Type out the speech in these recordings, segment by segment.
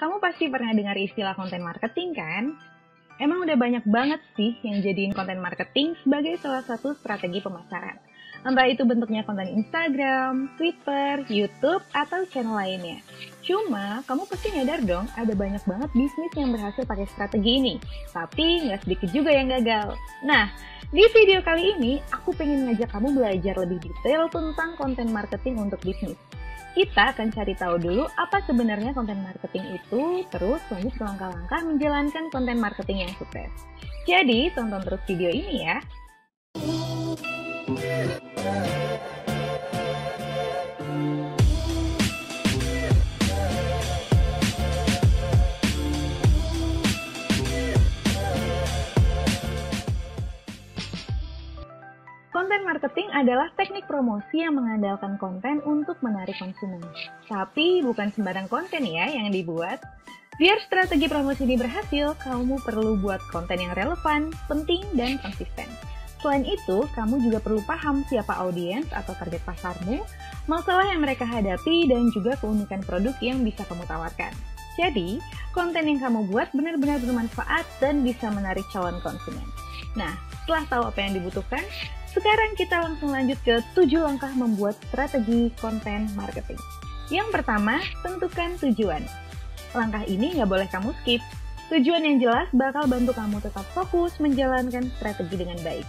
Kamu pasti pernah dengar istilah konten marketing kan? Emang udah banyak banget sih yang jadiin konten marketing sebagai salah satu strategi pemasaran. Entah itu bentuknya konten Instagram, Twitter, YouTube, atau channel lainnya. Cuma, kamu pasti nyadar dong ada banyak banget bisnis yang berhasil pakai strategi ini. Tapi nggak sedikit juga yang gagal. Nah, di video kali ini aku pengen ngajak kamu belajar lebih detail tentang konten marketing untuk bisnis. Kita akan cari tahu dulu apa sebenarnya konten marketing itu, terus lanjut ke langkah-langkah menjalankan konten marketing yang sukses. Jadi, tonton terus video ini ya. Konten marketing adalah teknik promosi yang mengandalkan konten untuk menarik konsumen. Tapi bukan sembarang konten ya yang dibuat. Biar strategi promosi ini berhasil, kamu perlu buat konten yang relevan, penting, dan konsisten. Selain itu, kamu juga perlu paham siapa audiens atau target pasarmu, masalah yang mereka hadapi, dan juga keunikan produk yang bisa kamu tawarkan. Jadi, konten yang kamu buat benar-benar bermanfaat dan bisa menarik calon konsumen. Nah, setelah tahu apa yang dibutuhkan, sekarang kita langsung lanjut ke 7 langkah membuat strategi konten marketing. Yang pertama, tentukan tujuan. Langkah ini nggak boleh kamu skip. Tujuan yang jelas bakal bantu kamu tetap fokus menjalankan strategi dengan baik.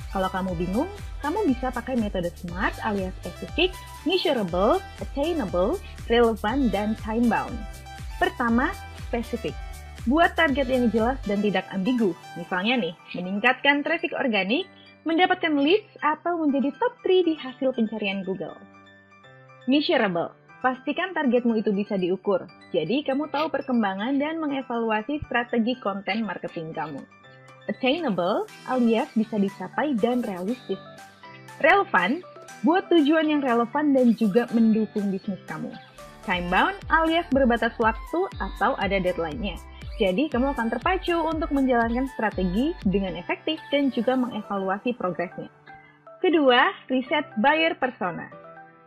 Kalau kamu bingung, kamu bisa pakai metode SMART alias spesifik, measurable, attainable, relevant, dan time-bound. Pertama, spesifik. Buat target yang jelas dan tidak ambigu. Misalnya nih, meningkatkan traffic organik, mendapatkan leads, atau menjadi top 3 di hasil pencarian Google. Measurable. Pastikan targetmu itu bisa diukur. Jadi, kamu tahu perkembangan dan mengevaluasi strategi konten marketing kamu. Attainable alias bisa dicapai dan realistis. Relevan. Buat tujuan yang relevan dan juga mendukung bisnis kamu. Time-bound alias berbatas waktu atau ada deadline-nya. Jadi, kamu akan terpacu untuk menjalankan strategi dengan efektif dan juga mengevaluasi progresnya. Kedua, riset buyer persona.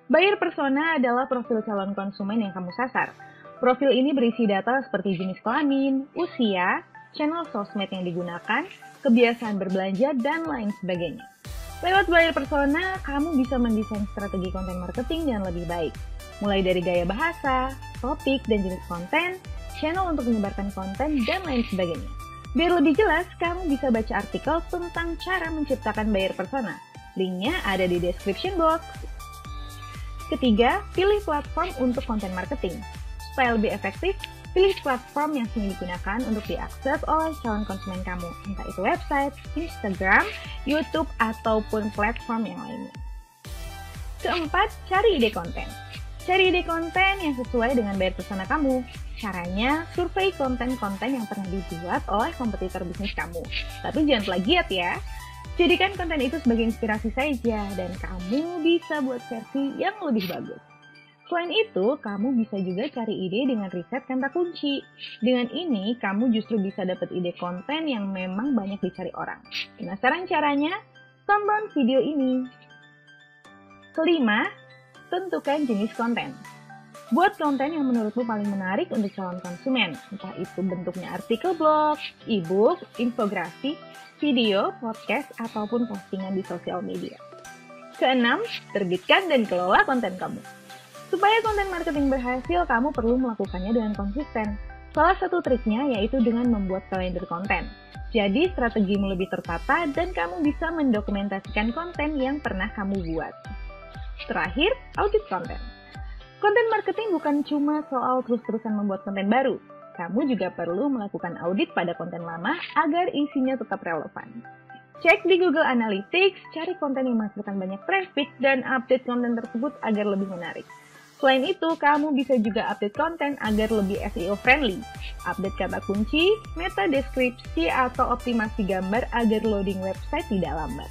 Buyer persona adalah profil calon konsumen yang kamu sasar. Profil ini berisi data seperti jenis kelamin, usia, channel sosmed yang digunakan, kebiasaan berbelanja, dan lain sebagainya. Lewat buyer persona, kamu bisa mendesain strategi konten marketing yang lebih baik. Mulai dari gaya bahasa, topik, dan jenis konten, channel untuk menyebarkan konten, dan lain sebagainya. Biar lebih jelas, kamu bisa baca artikel tentang cara menciptakan buyer persona. Linknya ada di description box. Ketiga, pilih platform untuk konten marketing. Supaya lebih efektif, pilih platform yang sering digunakan untuk diakses oleh calon konsumen kamu, entah itu website, Instagram, YouTube, ataupun platform yang lainnya. Keempat, cari ide konten. Cari ide konten yang sesuai dengan buyer persona kamu. Caranya, survei konten-konten yang pernah dibuat oleh kompetitor bisnis kamu. Tapi jangan plagiat ya. Jadikan konten itu sebagai inspirasi saja, dan kamu bisa buat versi yang lebih bagus. Selain itu, kamu bisa juga cari ide dengan riset kata kunci. Dengan ini, kamu justru bisa dapat ide konten yang memang banyak dicari orang. Penasaran caranya? Tonton video ini. Kelima, tentukan jenis konten. Buat konten yang menurutmu paling menarik untuk calon konsumen, entah itu bentuknya artikel blog, e-book, infografik, video, podcast, ataupun postingan di sosial media. Keenam, terbitkan dan kelola konten kamu. Supaya konten marketing berhasil, kamu perlu melakukannya dengan konsisten. Salah satu triknya yaitu dengan membuat kalender konten. Jadi strategimu lebih tertata dan kamu bisa mendokumentasikan konten yang pernah kamu buat. Terakhir, audit konten. Konten marketing bukan cuma soal terus-terusan membuat konten baru. Kamu juga perlu melakukan audit pada konten lama agar isinya tetap relevan. Cek di Google Analytics, cari konten yang menghasilkan banyak traffic, dan update konten tersebut agar lebih menarik. Selain itu, kamu bisa juga update konten agar lebih SEO friendly. Update kata kunci, meta deskripsi, atau optimasi gambar agar loading website tidak lambat.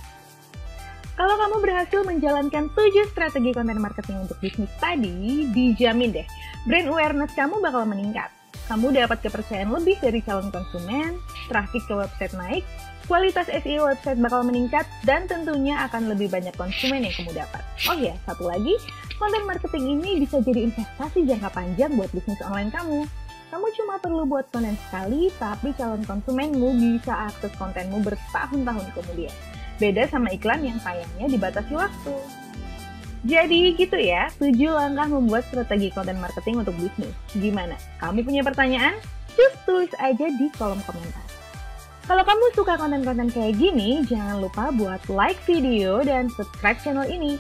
Kalau kamu berhasil menjalankan 7 strategi konten marketing untuk bisnis tadi, dijamin deh, brand awareness kamu bakal meningkat. Kamu dapat kepercayaan lebih dari calon konsumen, traffic ke website naik, kualitas SEO website bakal meningkat, dan tentunya akan lebih banyak konsumen yang kamu dapat. Oh ya, satu lagi, konten marketing ini bisa jadi investasi jangka panjang buat bisnis online kamu. Kamu kamu cuma perlu buat konten sekali, tapi calon konsumenmu bisa akses kontenmu bertahun-tahun kemudian. Beda sama iklan yang tayangnya dibatasi waktu. Jadi gitu ya, 7 langkah membuat strategi konten marketing untuk bisnis. Gimana? Kami punya pertanyaan? Cus tulis aja di kolom komentar. Kalau kamu suka konten-konten kayak gini, jangan lupa buat like video dan subscribe channel ini.